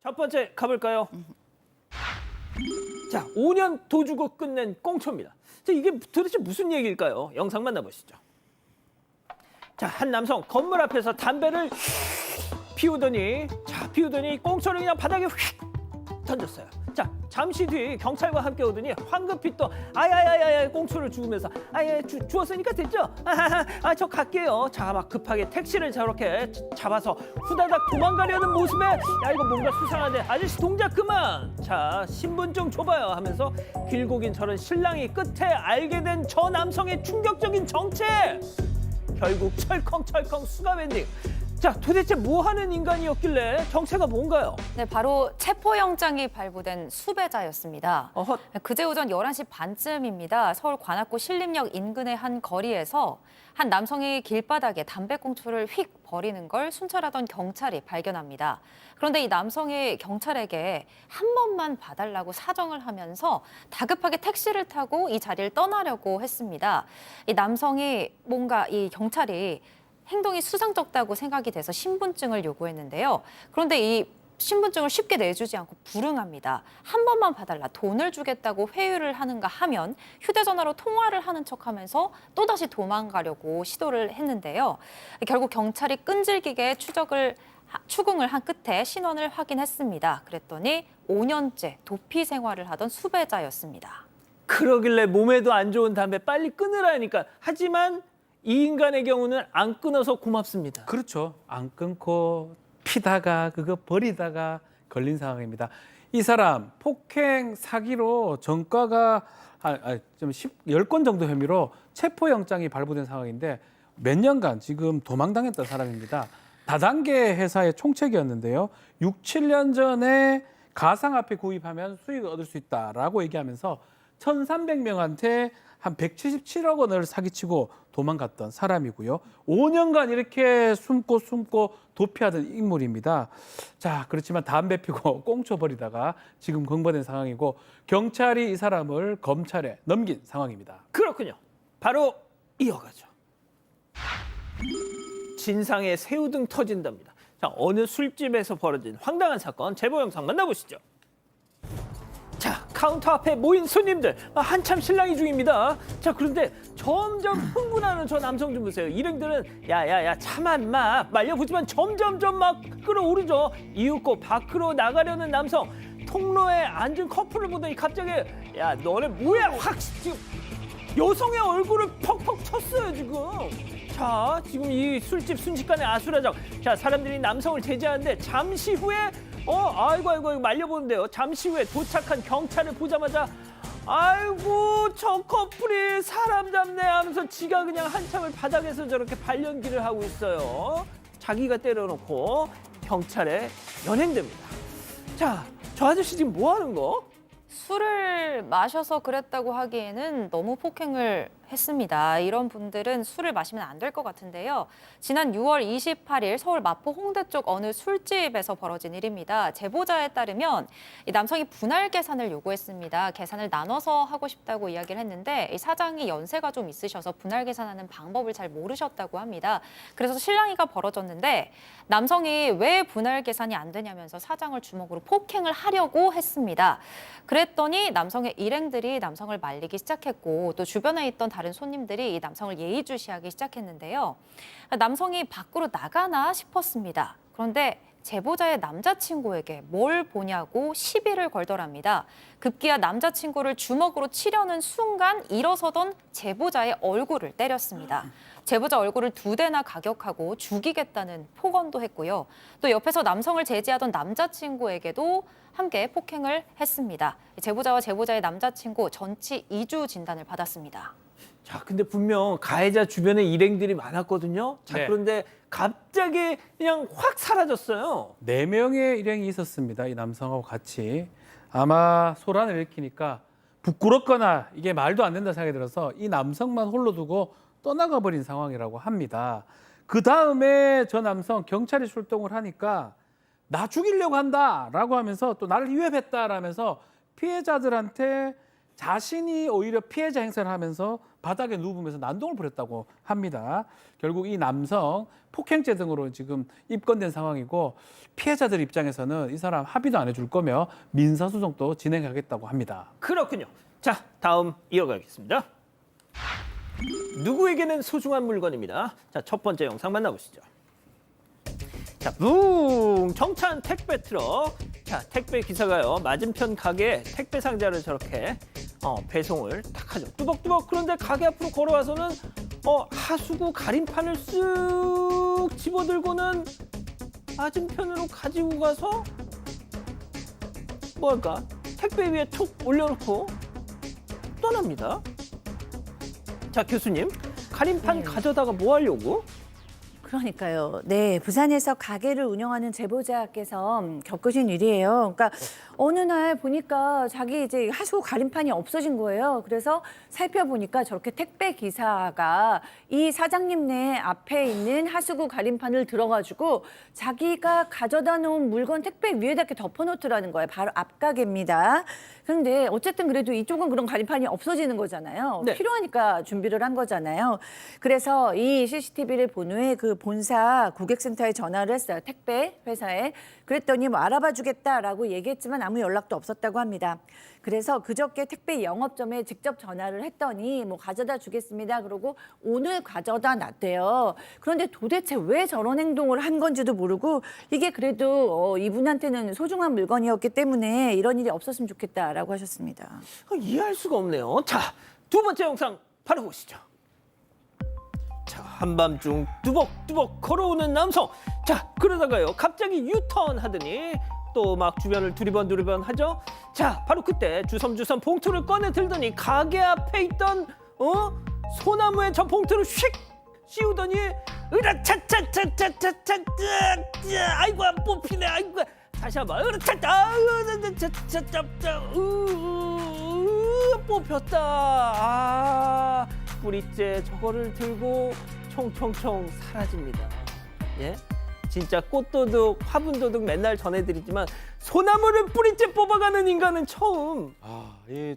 첫 번째 가볼까요? 자, 5년 도 주고 끝낸 꽁초입니다. 자, 이게 도대체 무슨 얘기일까요? 영상 만나보시죠. 자, 한 남성 건물 앞에서 담배를 피우더니 꽁초를 그냥 바닥에 휙 던졌어요. 자, 잠시 뒤 경찰과 함께 오더니 황급히 또 아야야야야 꽁초를 주우면서 주웠으니까 됐죠? 저 갈게요. 자, 막 급하게 택시를 저렇게 잡아서 후다닥 도망가려는 모습에 야, 이거 뭔가 수상하네. 아저씨 동작 그만. 자, 신분증 줘봐요 하면서 길고 긴 저런 실랑이 끝에 알게 된 저 남성의 충격적인 정체. 결국 철컹철컹 수갑 엔딩. 자, 도대체 뭐 하는 인간이었길래 정체가 뭔가요? 네, 바로 체포영장이 발부된 수배자였습니다. 어헛. 그제 오전 11시 반쯤입니다. 서울 관악구 신림역 인근의 한 거리에서 한 남성이 길바닥에 담배꽁초를 휙 버리는 걸 순찰하던 경찰이 발견합니다. 그런데 이 남성이 경찰에게 한 번만 봐달라고 사정을 하면서 다급하게 택시를 타고 이 자리를 떠나려고 했습니다. 이 남성이 뭔가 이 경찰이 행동이 수상쩍다고 생각이 돼서 신분증을 요구했는데요. 그런데 이 신분증을 쉽게 내주지 않고 불응합니다. 한 번만 봐달라, 돈을 주겠다고 회유를 하는가 하면 휴대전화로 통화를 하는 척하면서 또다시 도망가려고 시도를 했는데요. 결국 경찰이 끈질기게 추궁을 한 끝에 신원을 확인했습니다. 그랬더니 5년째 도피 생활을 하던 수배자였습니다. 그러길래 몸에도 안 좋은 담배 빨리 끊으라니까. 하지만 이 인간의 경우는 안 끊어서 고맙습니다. 그렇죠. 안 끊고 피다가 그거 버리다가 걸린 상황입니다. 이 사람 폭행 사기로 전과가 좀 10건 정도 혐의로 체포영장이 발부된 상황인데 몇 년간 지금 도망당했던 사람입니다. 다단계 회사의 총책이었는데요. 6, 7년 전에 가상화폐 구입하면 수익을 얻을 수 있다라고 얘기하면서 1,300명한테 한 177억 원을 사기치고 도망갔던 사람이고요. 5년간 이렇게 숨고 도피하던 인물입니다. 자, 그렇지만 담배 피고 꽁초 버리다가 지금 검거된 상황이고 경찰이 이 사람을 검찰에 넘긴 상황입니다. 그렇군요. 바로 이어가죠. 진상의 새우등 터진답니다. 자, 어느 술집에서 벌어진 황당한 사건 제보 영상 만나보시죠. 자, 카운터 앞에 모인 손님들 한참 실랑이 중입니다. 자, 그런데 점점 흥분하는 저 남성 좀 보세요. 일행들은 야야야 참아 마 말려보지만 점점점 막 끌어오르죠. 이윽고 밖으로 나가려는 남성, 통로에 앉은 커플을 보더니 갑자기 야 너네 뭐야 확 지금 여성의 얼굴을 퍽퍽 쳤어요 지금. 자, 지금 이 술집 순식간에 아수라장. 자, 사람들이 남성을 제지하는데 잠시 후에 아이고 말려보는데요. 잠시 후에 도착한 경찰을 보자마자 아이고 저 커플이 사람 잡네 하면서 지가 그냥 한참을 바닥에서 저렇게 발연기를 하고 있어요. 자기가 때려놓고 경찰에 연행됩니다. 자, 저 아저씨 지금 뭐 하는 거? 술을 마셔서 그랬다고 하기에는 너무 폭행을 했습니다. 이런 분들은 술을 마시면 안 될 것 같은데요. 지난 6월 28일 서울 마포 홍대 쪽 어느 술집에서 벌어진 일입니다. 제보자에 따르면 이 남성이 분할 계산을 요구했습니다. 계산을 나눠서 하고 싶다고 이야기를 했는데 이 사장이 연세가 좀 있으셔서 분할 계산하는 방법을 잘 모르셨다고 합니다. 그래서 실랑이가 벌어졌는데 남성이 왜 분할 계산이 안 되냐면서 사장을 주먹으로 폭행을 하려고 했습니다. 그랬더니 남성의 일행들이 남성을 말리기 시작했고 또 주변에 있던 다른 손님들이 이 남성을 예의주시하기 시작했는데요. 남성이 밖으로 나가나 싶었습니다. 그런데 제보자의 남자친구에게 뭘 보냐고 시비를 걸더랍니다. 급기야 남자친구를 주먹으로 치려는 순간 일어서던 제보자의 얼굴을 때렸습니다. 제보자 얼굴을 2대나 가격하고 죽이겠다는 폭언도 했고요. 또 옆에서 남성을 제지하던 남자친구에게도 함께 폭행을 했습니다. 제보자와 제보자의 남자친구 전치 2주 진단을 받았습니다. 자, 근데 분명 가해자 주변에 일행들이 많았거든요. 자, 네. 그런데 갑자기 그냥 확 사라졌어요. 4명의 일행이 있었습니다. 이 남성하고 같이. 아마 소란을 일으키니까 부끄럽거나 이게 말도 안 된다 생각이 들어서 이 남성만 홀로 두고 떠나가 버린 상황이라고 합니다. 그 다음에 저 남성 경찰이 출동을 하니까 나 죽이려고 한다라고 하면서 또 나를 위협했다라면서 피해자들한테 자신이 오히려 피해자 행세를 하면서 바닥에 누우면서 난동을 부렸다고 합니다. 결국 이 남성 폭행죄 등으로 지금 입건된 상황이고 피해자들 입장에서는 이 사람 합의도 안 해줄 거며 민사소송도 진행하겠다고 합니다. 그렇군요. 자, 다음 이어가겠습니다. 누구에게는 소중한 물건입니다. 자, 첫 번째 영상 만나보시죠. 자, 붕! 정찬 택배 트럭. 자, 택배 기사가요, 맞은편 가게에 택배 상자를 저렇게 배송을 딱 하죠. 뚜벅뚜벅. 그런데 가게 앞으로 걸어와서는 하수구 가림판을 쓱 집어들고는 맞은편으로 가지고 가서 뭐 할까? 택배 위에 툭 올려놓고 떠납니다. 자, 교수님, 가림판 가져다가 뭐 하려고? 그러니까요. 네, 부산에서 가게를 운영하는 제보자께서 겪으신 일이에요. 그러니까 어느 날 보니까 자기 이제 하수구 가림판이 없어진 거예요. 그래서 살펴보니까 저렇게 택배 기사가 이 사장님네 앞에 있는 하수구 가림판을 들어가지고 자기가 가져다 놓은 물건 택배 위에다 이렇게 덮어놓더라는 거예요. 바로 앞 가게입니다. 그런데 어쨌든 그래도 이쪽은 그런 가림판이 없어지는 거잖아요. 네. 필요하니까 준비를 한 거잖아요. 그래서 이 CCTV를 본 후에 그 본사 고객센터에 전화를 했어요. 택배 회사에. 그랬더니 뭐 알아봐 주겠다라고 얘기했지만 아무 연락도 없었다고 합니다. 그래서 그저께 택배 영업점에 직접 전화를 했더니 뭐 가져다 주겠습니다. 그러고 오늘 가져다 놨대요. 그런데 도대체 왜 저런 행동을 한 건지도 모르고 이게 그래도 이분한테는 소중한 물건이었기 때문에 이런 일이 없었으면 좋겠다라고 하셨습니다. 이해할 수가 없네요. 자, 두 번째 영상 바로 보시죠. 자, 한밤중 뚜벅뚜벅 걸어오는 남성. 자, 그러다가요, 갑자기 유턴 하더니 또 막 주변을 두리번 하죠. 자, 바로 그때 주섬주섬 봉투를 꺼내 들더니 가게 앞에 있던 소나무에 저 봉투를 휙 씌우더니 으라차차차차차차 아이고 안 뽑히네. 아이고 다시 한번 으라차차 뽑혔다. 아, 뿌리째 저거를 들고 총총총 사라집니다. 예? 진짜 꽃도둑, 화분도둑 맨날 전해드리지만 소나무를 뿌리째 뽑아가는 인간은 처음.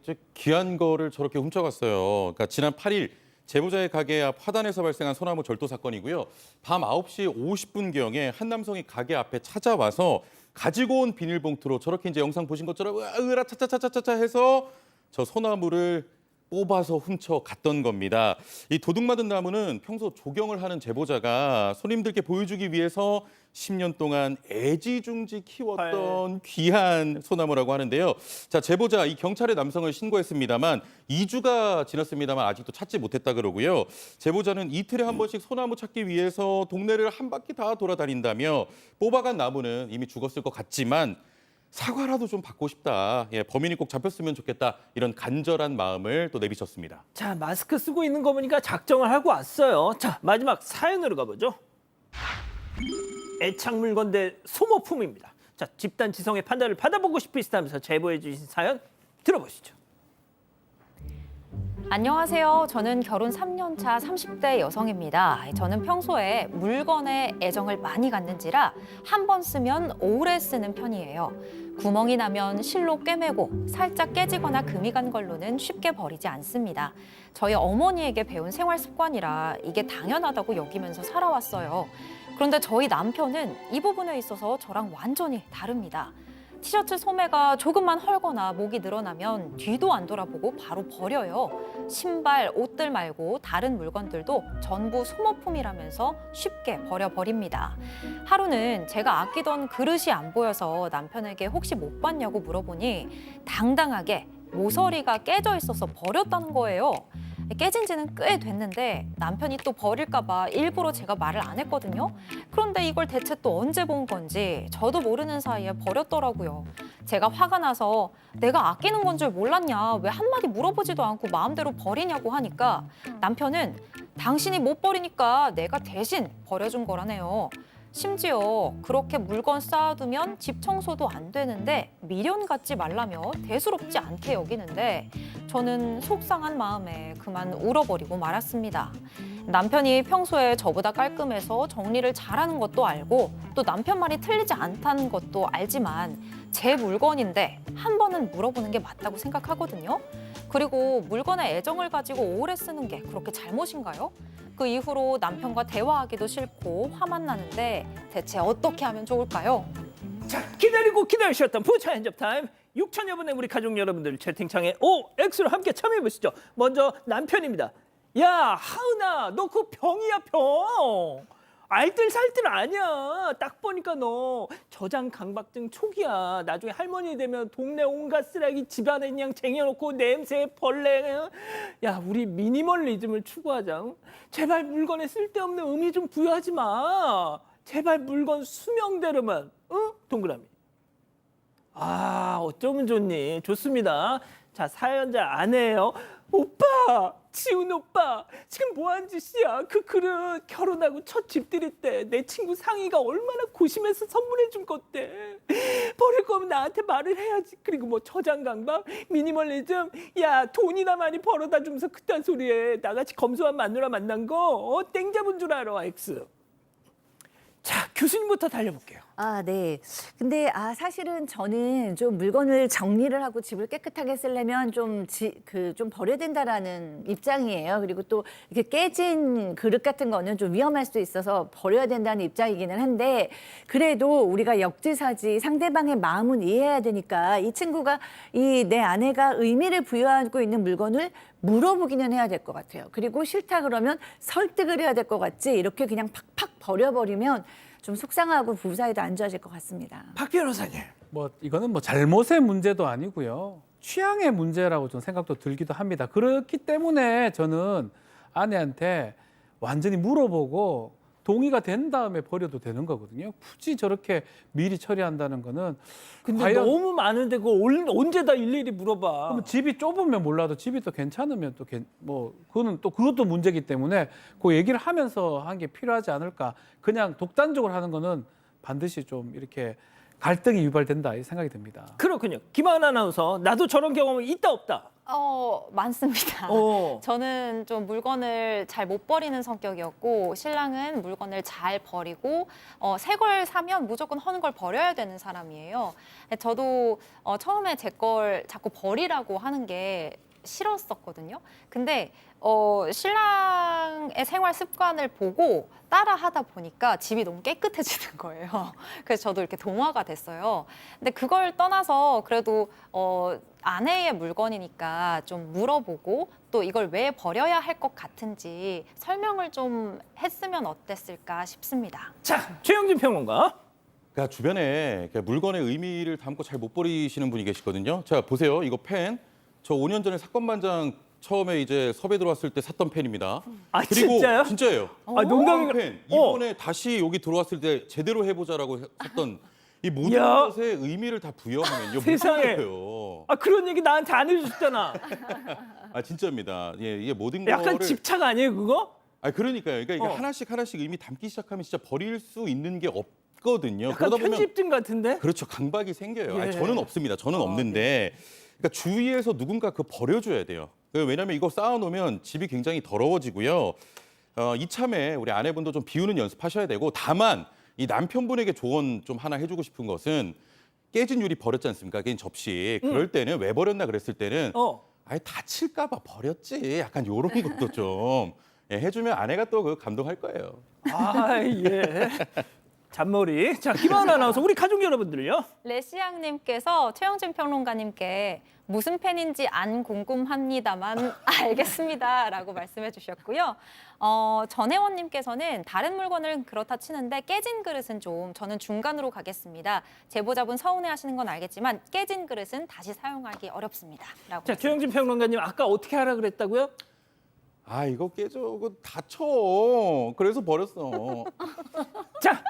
저 귀한 거를 저렇게 훔쳐갔어요. 그러니까 지난 8일 제보자의 가게 앞 화단에서 발생한 소나무 절도 사건이고요. 밤 9시 50분경에 한 남성이 가게 앞에 찾아와서 가지고 온 비닐봉투로 저렇게 이제 영상 보신 것처럼 으라차차차차차 해서 저 소나무를 뽑아서 훔쳐 갔던 겁니다. 이 도둑맞은 나무는 평소 조경을 하는 제보자가 손님들께 보여주기 위해서 10년 동안 애지중지 키웠던 귀한 소나무라고 하는데요. 자, 제보자 이 경찰에 남성을 신고했습니다만 2주가 지났습니다만 아직도 찾지 못했다 그러고요. 제보자는 이틀에 한 번씩 소나무 찾기 위해서 동네를 한 바퀴 다 돌아다닌다며 뽑아간 나무는 이미 죽었을 것 같지만 사과라도 좀 받고 싶다. 예, 범인이 꼭 잡혔으면 좋겠다. 이런 간절한 마음을 또 내비쳤습니다. 자, 마스크 쓰고 있는 거 보니까 작정을 하고 왔어요. 자, 마지막 사연으로 가보죠. 애착 물건 대 소모품입니다. 자, 집단 지성의 판단을 받아보고 싶으시다면서 제보해 주신 사연 들어보시죠. 안녕하세요. 저는 결혼 3년 차 30대 여성입니다. 저는 평소에 물건에 애정을 많이 갖는지라 한 번 쓰면 오래 쓰는 편이에요. 구멍이 나면 실로 꿰매고 살짝 깨지거나 금이 간 걸로는 쉽게 버리지 않습니다. 저희 어머니에게 배운 생활 습관이라 이게 당연하다고 여기면서 살아왔어요. 그런데 저희 남편은 이 부분에 있어서 저랑 완전히 다릅니다. 티셔츠 소매가 조금만 헐거나 목이 늘어나면 뒤도 안 돌아보고 바로 버려요. 신발, 옷들 말고 다른 물건들도 전부 소모품이라면서 쉽게 버려버립니다. 하루는 제가 아끼던 그릇이 안 보여서 남편에게 혹시 못 봤냐고 물어보니 당당하게 모서리가 깨져 있어서 버렸다는 거예요. 깨진 지는 꽤 됐는데 남편이 또 버릴까 봐 일부러 제가 말을 안 했거든요. 그런데 이걸 대체 또 언제 본 건지 저도 모르는 사이에 버렸더라고요. 제가 화가 나서 내가 아끼는 건 줄 몰랐냐, 왜 한마디 물어보지도 않고 마음대로 버리냐고 하니까 남편은 당신이 못 버리니까 내가 대신 버려준 거라네요. 심지어 그렇게 물건 쌓아두면 집 청소도 안 되는데 미련 갖지 말라며 대수롭지 않게 여기는데 저는 속상한 마음에 그만 울어버리고 말았습니다. 남편이 평소에 저보다 깔끔해서 정리를 잘하는 것도 알고 또 남편 말이 틀리지 않다는 것도 알지만 제 물건인데 한 번은 물어보는 게 맞다고 생각하거든요. 그리고 물건에 애정을 가지고 오래 쓰는 게 그렇게 잘못인가요? 그 이후로 남편과 대화하기도 싫고 화만 나는데 대체 어떻게 하면 좋을까요? 자, 기다리고 기다리셨던 부차 핸접 타임. 6천여 분의 우리 가족 여러분들 채팅창에 OX로 함께 참여해 보시죠. 먼저 남편입니다. 야, 하은아, 너 그 병이야, 병. 알뜰살뜰 아니야. 딱 보니까 너 저장 강박증 초기야. 나중에 할머니 되면 동네 온갖 쓰레기 집안에 그냥 쟁여놓고 냄새, 벌레. 야, 우리 미니멀리즘을 추구하자. 제발 물건에 쓸데없는 의미 좀 부여하지 마. 제발 물건 수명대로만. 응? 동그라미. 아, 어쩌면 좋니? 좋습니다. 자, 사연자 아내예요. 오빠, 지훈 오빠, 지금 뭐하는 짓이야? 그 그릇 결혼하고 첫 집들이 때 내 친구 상희가 얼마나 고심해서 선물해 준 건데. 버릴 거면 나한테 말을 해야지. 그리고 뭐 저장 강박, 미니멀리즘, 야, 돈이나 많이 벌어다 주면서 그딴 소리에 나같이 검소한 마누라 만난 거 땡 잡은 줄 알아, X. 자, 교수님부터 달려볼게요. 아, 네. 근데 사실은 저는 좀 물건을 정리를 하고 집을 깨끗하게 쓰려면 좀 버려야 된다라는 입장이에요. 그리고 또 이렇게 깨진 그릇 같은 거는 좀 위험할 수도 있어서 버려야 된다는 입장이기는 한데, 그래도 우리가 역지사지 상대방의 마음은 이해해야 되니까 이 친구가 내 아내가 의미를 부여하고 있는 물건을 물어보기는 해야 될 것 같아요. 그리고 싫다 그러면 설득을 해야 될 것 같지, 이렇게 그냥 팍팍 버려버리면 좀 속상하고 부부 사이도 안 좋아질 것 같습니다. 박 변호사님. 뭐 이거는 뭐 잘못의 문제도 아니고요. 취향의 문제라고 좀 생각도 들기도 합니다. 그렇기 때문에 저는 아내한테 완전히 물어보고 동의가 된 다음에 버려도 되는 거거든요. 굳이 저렇게 미리 처리한다는 거는 근데 과연 너무 많은데 그거 언제 다 일일이 물어봐. 그러면 집이 좁으면 몰라도 집이 또 괜찮으면 또 뭐 그거는 또 그것도 문제이기 때문에 그 얘기를 하면서 한 게 필요하지 않을까. 그냥 독단적으로 하는 거는 반드시 좀 이렇게 갈등이 유발된다 이 생각이 듭니다. 그렇군요. 김하은 아나운서, 나도 저런 경험은 있다 없다? 많습니다. 저는 좀 물건을 잘 못 버리는 성격이었고, 신랑은 물건을 잘 버리고 새 걸 사면 무조건 허는 걸 버려야 되는 사람이에요. 저도 처음에 제 걸 자꾸 버리라고 하는 게 싫었었거든요. 근데 신랑의 생활 습관을 보고 따라 하다 보니까 집이 너무 깨끗해지는 거예요. 그래서 저도 이렇게 동화가 됐어요. 근데 그걸 떠나서 그래도 아내의 물건이니까 좀 물어보고 또 이걸 왜 버려야 할 것 같은지 설명을 좀 했으면 어땠을까 싶습니다. 자, 최영진 평론가. 그러니까 주변에 물건의 의미를 담고 잘 못 버리시는 분이 계시거든요. 자, 보세요. 이거 펜. 저 5년 전에 사건반장 처음에 이제 섭외 들어왔을 때 샀던 펜입니다. 아, 그리고 진짜요? 진짜예요. 아, 농담이 펜. 이번에 다시 여기 들어왔을 때 제대로 해보자라고 샀던 이 모든 야. 것에 의미를 다 부여하면요. 세상에. 거예요. 아, 그런 얘기 나한테 안 해줬잖아. 아, 진짜입니다. 예, 이게 모든 약간 거를 집착 아니에요, 그거? 아, 그러니까요. 그러니까 이게 하나씩 의미 담기 시작하면 진짜 버릴 수 있는 게 없거든요. 약간 그러다 보면 편집증 같은데? 그렇죠. 강박이 생겨요. 예. 아니, 저는 없습니다. 저는 없는데 그러니까 주위에서 누군가 그 버려줘야 돼요. 왜냐하면 이거 쌓아놓으면 집이 굉장히 더러워지고요. 이참에 우리 아내분도 좀 비우는 연습하셔야 되고, 다만 이 남편분에게 조언 좀 하나 해주고 싶은 것은 깨진 유리 버렸지 않습니까? 깨진 접시. 그럴 때는 왜 버렸나 그랬을 때는 아예 다칠까 봐 버렸지. 약간 이런 것도 좀 해주면 아내가 또 그 감동할 거예요. 아, 예. 잔머리. 자, 김하은 아나운서, 우리 가족 여러분들요. 레시앙님께서 최영진 평론가님께 무슨 펜인지 안 궁금합니다만 알겠습니다라고 말씀해 주셨고요. 전혜원님께서는 다른 물건은 그렇다 치는데 깨진 그릇은 좀 저는 중간으로 가겠습니다. 제보자분 서운해하시는 건 알겠지만 깨진 그릇은 다시 사용하기 어렵습니다. 라고 자, 최영진 평론가님, 아까 어떻게 하라 그랬다고요? 아, 이거 깨져. 이거 다쳐. 그래서 버렸어. 자,